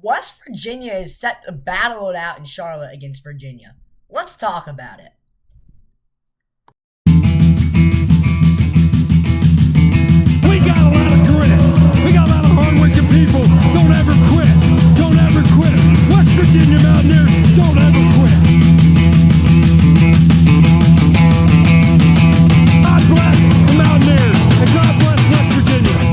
West Virginia is set to battle it out in Charlotte against Virginia. Let's talk about it. We got a lot of grit. We got a lot of hard-working people. Don't ever quit. Don't ever quit. West Virginia Mountaineers, don't ever quit. God bless the Mountaineers, and God bless West Virginia.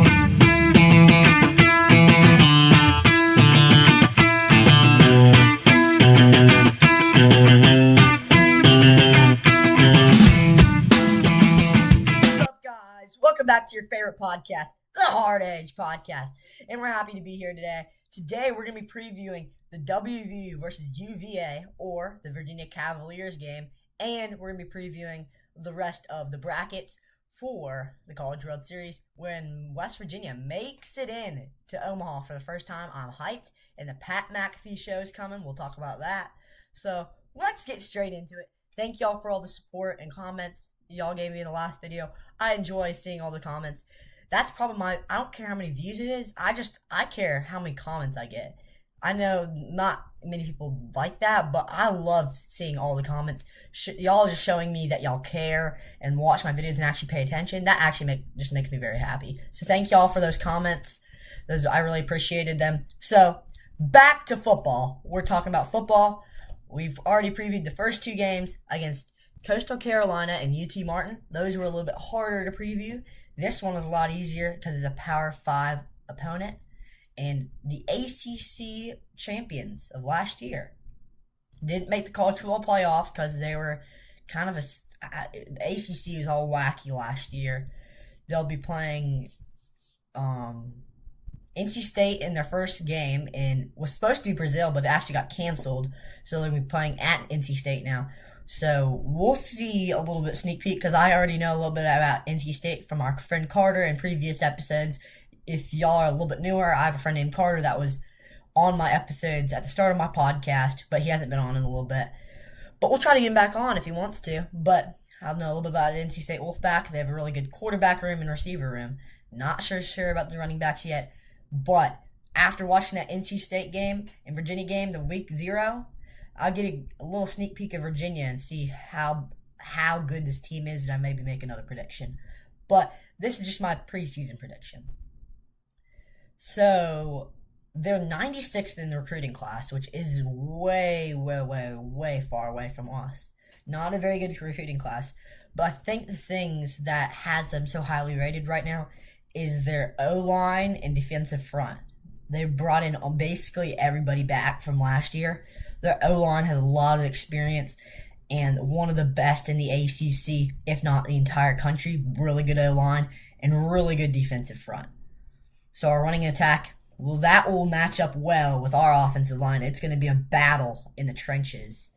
Welcome back to your favorite podcast, the Hard Edge Podcast, and we're happy to be here today. Today, we're going to be previewing the WVU versus UVA, or the Virginia Cavaliers game, and we're going to be previewing the rest of the brackets for the College World Series when West Virginia makes it in to Omaha for the first time. I'm hyped, and the Pat McAfee show is coming. We'll talk about that. So, let's get straight into it. Thank y'all for all the support and comments y'all gave me in the last video. I enjoy seeing all the comments. That's probably I don't care how many views it is. I care how many comments I get. I know not many people like that, but I love seeing all the comments. Y'all just showing me that y'all care and watch my videos and actually pay attention. That actually just makes me very happy. So thank y'all for those comments. I really appreciated them. So back to football. We're talking about football. We've already previewed the first two games against Coastal Carolina and UT Martin. Those were a little bit harder to preview. This one was a lot easier because it's a Power 5 opponent. And the ACC champions of last year didn't make the college football playoff because they were kind of the ACC was all wacky last year. They'll be playing NC State in their first game, and was supposed to be Brazil, but it actually got canceled. So they'll be playing at NC State now. So we'll see a little bit sneak peek because I already know a little bit about NC State from our friend Carter in previous episodes. If y'all are a little bit newer, I have a friend named Carter that was on my episodes at the start of my podcast, but he hasn't been on in a little bit. But we'll try to get him back on if he wants to. But I know a little bit about the NC State Wolfpack. They have a really good quarterback room and receiver room. Not sure about the running backs yet. But after watching that NC State game and Virginia game, the week 0, I'll get a little sneak peek of Virginia and see how good this team is, and I maybe make another prediction. But this is just my preseason prediction. So they're 96th in the recruiting class, which is way far away from us. Not a very good recruiting class. But I think the things that has them so highly rated right now is their O-line and defensive front. They brought in basically everybody back from last year. Their O-line has a lot of experience and one of the best in the ACC, if not the entire country. Really good O-line and really good defensive front. So our running attack, well, that will match up well with our offensive line. It's going to be a battle in the trenches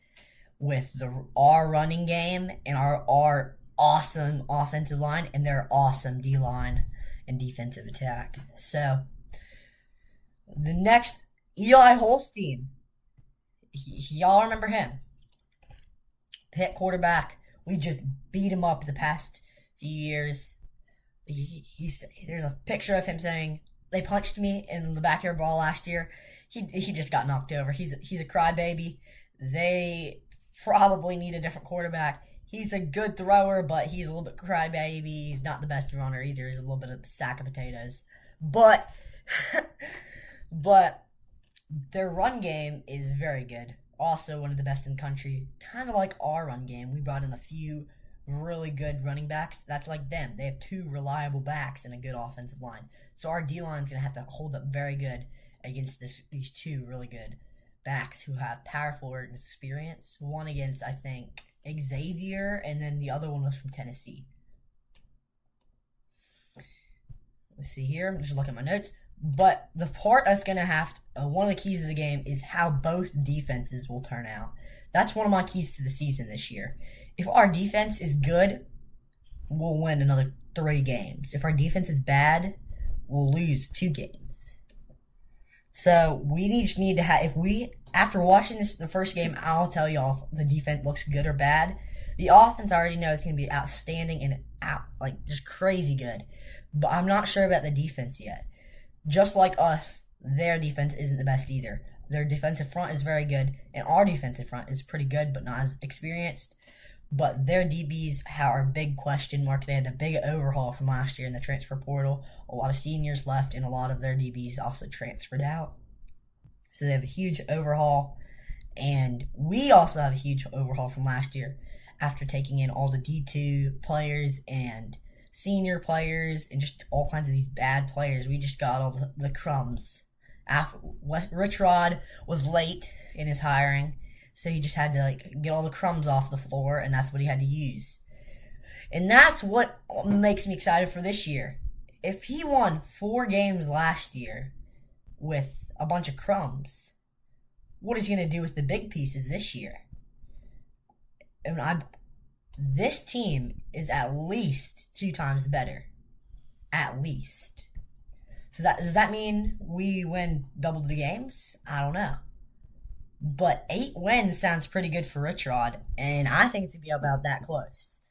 with our running game and our awesome offensive line and their awesome D-line and defensive attack. So the next, Eli Holstein. Y'all remember him? Pitt quarterback. We just beat him up the past few years. There's a picture of him saying, "They punched me in the backyard ball last year." He just got knocked over. He's a crybaby. They probably need a different quarterback. He's a good thrower, but he's a little bit crybaby. He's not the best runner either. He's a little bit of a sack of potatoes. But their run game is very good. Also one of the best in the country. Kind of like our run game. We brought in a few really good running backs. That's like them. They have 2 reliable backs and a good offensive line. So our D-line is going to have to hold up very good against these 2 really good backs who have powerful experience. One against, I think, Xavier, and then the other one was from Tennessee. Let's see here. I'm just looking at my notes. But the part that's going to have one of the keys of the game is how both defenses will turn out. That's one of my keys to the season this year. If our defense is good, we'll win another 3 games. If our defense is bad, we'll lose 2 games. So we just need to have, after watching the first game, I'll tell you if the defense looks good or bad. The offense I already know is going to be outstanding and just crazy good. But I'm not sure about the defense yet. Just like us, their defense isn't the best either. Their defensive front is very good, and our defensive front is pretty good, but not as experienced. But their DBs are a big question mark. They had a big overhaul from last year in the transfer portal. A lot of seniors left, and a lot of their DBs also transferred out. So they have a huge overhaul, and we also have a huge overhaul from last year after taking in all the D2 players and senior players and just all kinds of these bad players. We just got all the crumbs. Rich Rod was late in his hiring, so he just had to get all the crumbs off the floor, and that's what he had to use. And that's what makes me excited for this year. If he won 4 games last year with a bunch of crumbs, what is he going to do with the big pieces this year? And this team is at least 2 times better. At least. So does that mean we win double the games? I don't know. But 8 wins sounds pretty good for Rich Rod, and I think it's going to be about that close.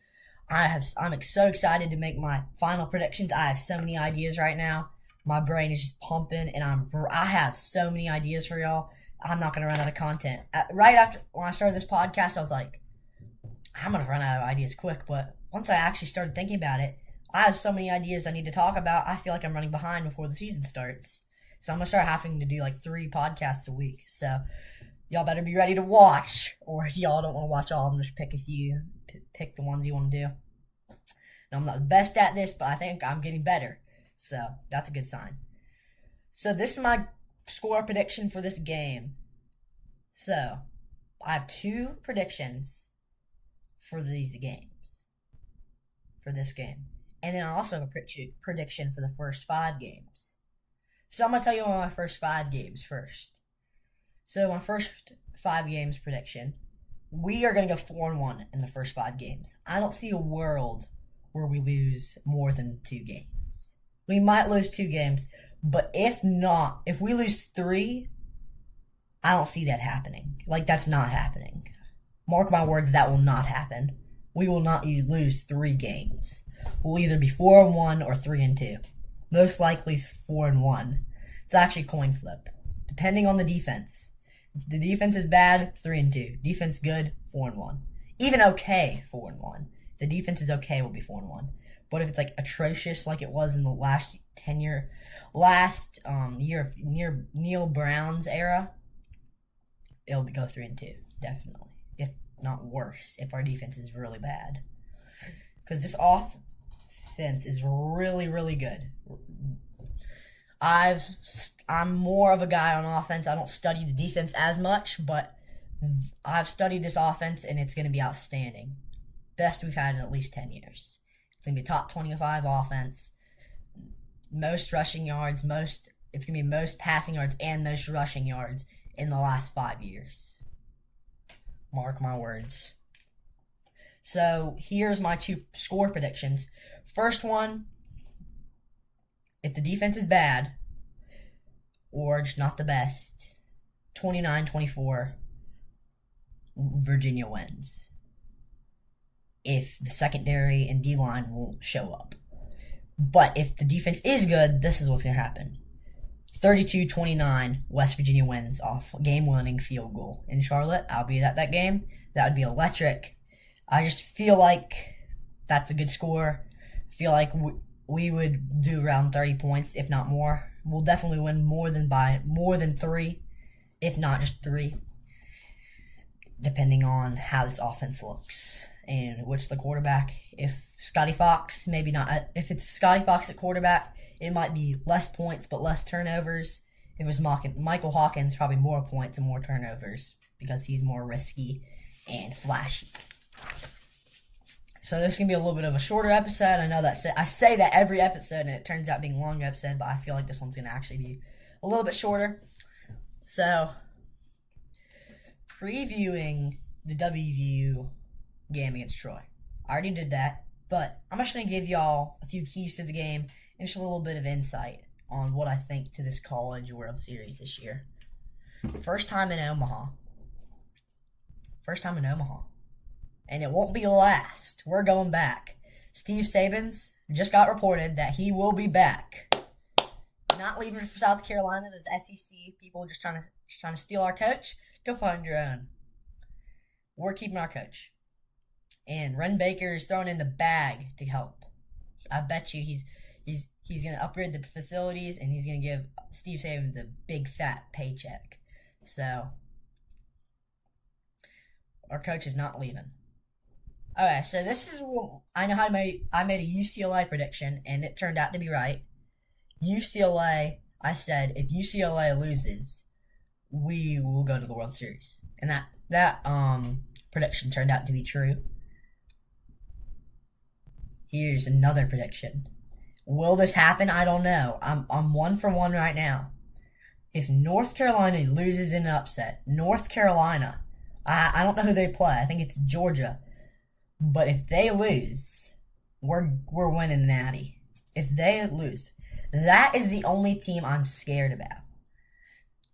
I'm so excited to make my final predictions. I have so many ideas right now. My brain is just pumping, and I have so many ideas for y'all. I'm not going to run out of content. Right after when I started this podcast, I was like, I'm going to run out of ideas quick. But once I actually started thinking about it, I have so many ideas I need to talk about. I feel like I'm running behind before the season starts. So I'm going to start having to do 3 podcasts a week. So y'all better be ready to watch. Or if y'all don't want to watch all of them, just pick a few. Pick the ones you want to do. Now, I'm not the best at this, but I think I'm getting better. So that's a good sign. So this is my score prediction for this game. So I have 2 predictions for these games. For this game. And then I also have a prediction for the first 5 games. So I'm going to tell you about my first 5 games first. So my first 5 games prediction, we are going to go 4-1 in the first 5 games. I don't see a world where we lose more than 2 games. We might lose 2 games, but if we lose 3, I don't see that happening. That's not happening. Mark my words, that will not happen. We will not lose 3 games. We'll either be 4-1 or 3-2. Most likely 4-1. It's actually a coin flip, depending on the defense. If the defense is bad, 3-2. Defense good, 4-1. Even okay, 4-1. If the defense is okay, we'll be 4-1. But if it's atrocious, like it was in the last year of Neil Brown's era, it'll go 3-2, definitely. If not worse, if our defense is really bad. Because this offense is really, really good. I'm more of a guy on offense. I don't study the defense as much, but I've studied this offense, and it's going to be outstanding. Best we've had in at least 10 years. It's going to be top 25 offense, most rushing yards, it's going to be most passing yards and most rushing yards in the last 5 years. Mark my words. So here's my 2 score predictions. First one, if the defense is bad or just not the best, 29-24, Virginia wins. If the secondary and D-line won't show up. But if the defense is good, this is what's going to happen. 32-29, West Virginia wins off game-winning field goal. In Charlotte, I'll be at that game. That would be electric. I just feel like that's a good score. I feel like we would do around 30 points, if not more. We'll definitely win more than 3, if not just 3, depending on how this offense looks and which the quarterback. If Scotty Fox, maybe not. If it's Scotty Fox at quarterback, it might be less points but less turnovers. If it's Michael Hawkins, probably more points and more turnovers because he's more risky and flashy. So this is going to be a little bit of a shorter episode. I know that I say that every episode, and it turns out being a long episode, but I feel like this one's going to actually be a little bit shorter. So, previewing the WVU game against Troy. I already did that, but I'm just going to give y'all a few keys to the game and just a little bit of insight on what I think to this College World Series this year. First time in Omaha. And it won't be last. We're going back. Steve Sabins just got reported that he will be back. Not leaving for South Carolina. Those SEC people just trying to steal our coach. Go find your own. We're keeping our coach. And Ren Baker is throwing in the bag to help. I bet you he's going to upgrade the facilities, and he's going to give Steve Sabins a big fat paycheck. So our coach is not leaving. Okay, so this is I know how I made a UCLA prediction, and it turned out to be right. UCLA, I said if UCLA loses, we will go to the World Series, and that prediction turned out to be true. Here's another prediction. Will this happen? I don't know. I'm 1-for-1 right now. If North Carolina loses in an upset, North Carolina, I don't know who they play. I think it's Georgia. But if they lose, we're winning the Natty. If they lose, that is the only team I'm scared about.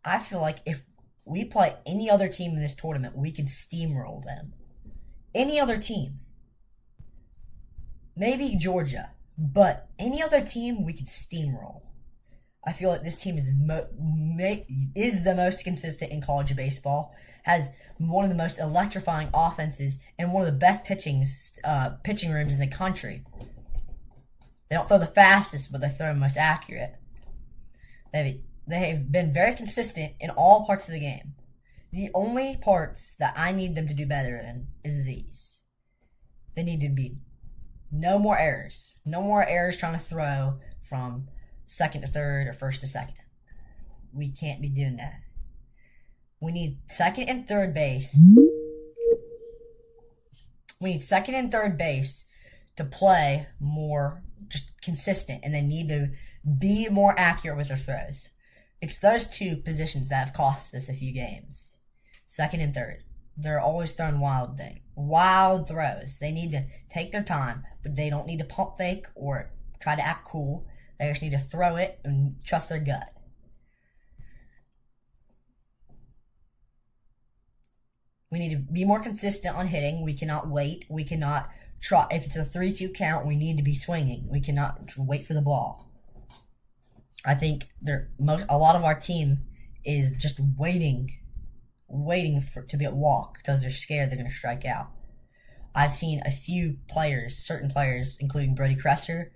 I feel like if we play any other team in this tournament, we could steamroll them. Any other team. Maybe Georgia. But any other team, we could steamroll. I feel like this team is the most consistent in college baseball, has one of the most electrifying offenses, and one of the best pitching rooms in the country. They don't throw the fastest, but they throw the most accurate. They have been very consistent in all parts of the game. The only parts that I need them to do better in is these. They need to be no more errors. No more errors trying to throw from second to third or first to second. We can't be doing that. We need second and third base. We need second and third base to play more just consistent, and they need to be more accurate with their throws. It's those two positions that have cost us a few games. Second and third. They're always throwing wild throws. They need to take their time, but they don't need to pump fake or try to act cool. They just need to throw it and trust their gut. We need to be more consistent on hitting. We cannot wait. We cannot try. If it's a 3-2 count, we need to be swinging. We cannot wait for the ball. I think a lot of our team is just waiting to get walked because they're scared they're going to strike out. I've seen a few players, certain players, including Brody Kresser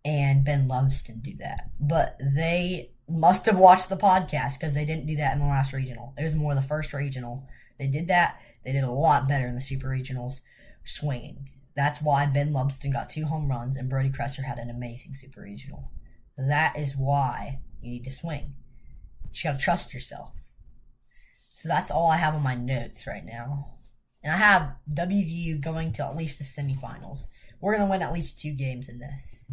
and Ben Lumsden, do that. But they must have watched the podcast because they didn't do that in the last regional. It was more the first regional. They did that. They did a lot better in the super regionals swinging. That's why Ben Lumsden got 2 home runs and Brody Kresser had an amazing super regional. That is why you need to swing. You just got to trust yourself. So that's all I have on my notes right now. And I have WVU going to at least the semifinals. We're going to win at least 2 games in this.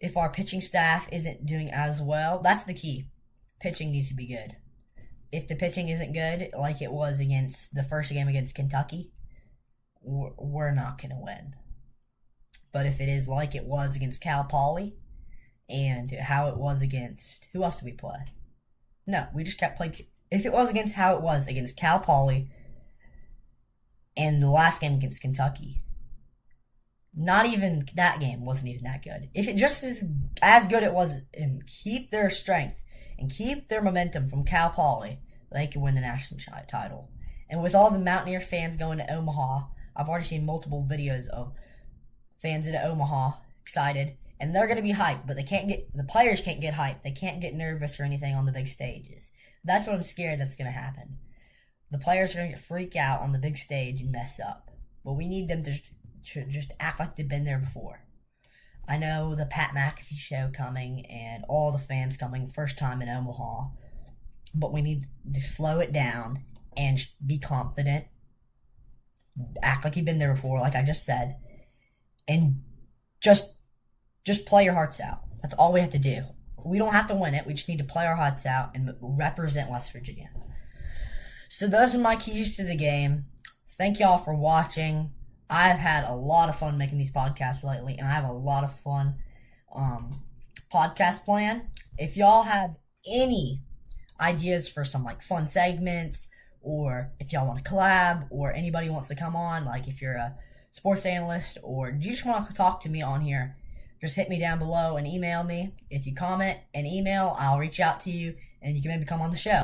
If our pitching staff isn't doing as well, that's the key. Pitching needs to be good. If the pitching isn't good, like it was against the first game against Kentucky, we're not going to win. But if it is like it was against Cal Poly, and how it was against, who else did we play? No, we just kept playing. If it was against how it was against Cal Poly and the last game against Kentucky, not even that game wasn't even that good. If it just is as good it was, and keep their strength and keep their momentum from Cal Poly, they could win the national title. And with all the Mountaineer fans going to Omaha, I've already seen multiple videos of fans in Omaha excited, and they're going to be hyped, but the players can't get hyped. They can't get nervous or anything on the big stages. That's what I'm scared that's going to happen. The players are going to freak out on the big stage and mess up. But we need them to just act like they've been there before. I know the Pat McAfee show coming and all the fans coming, first time in Omaha. But we need to slow it down and be confident. Act like you've been there before, like I just said. And just play your hearts out. That's all we have to do. We don't have to win it. We just need to play our hearts out and represent West Virginia. So those are my keys to the game. Thank y'all for watching. I've had a lot of fun making these podcasts lately, and I have a lot of fun podcast plan. If y'all have any ideas for some fun segments, or if y'all want to collab, or anybody wants to come on, if you're a sports analyst, or you just want to talk to me on here, just hit me down below and email me. If you comment and email, I'll reach out to you and you can maybe come on the show.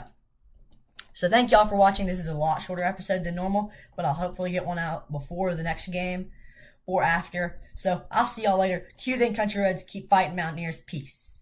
So thank y'all for watching. This is a lot shorter episode than normal, but I'll hopefully get one out before the next game or after. So I'll see y'all later. Cue then, Country Reds. Keep fighting, Mountaineers. Peace.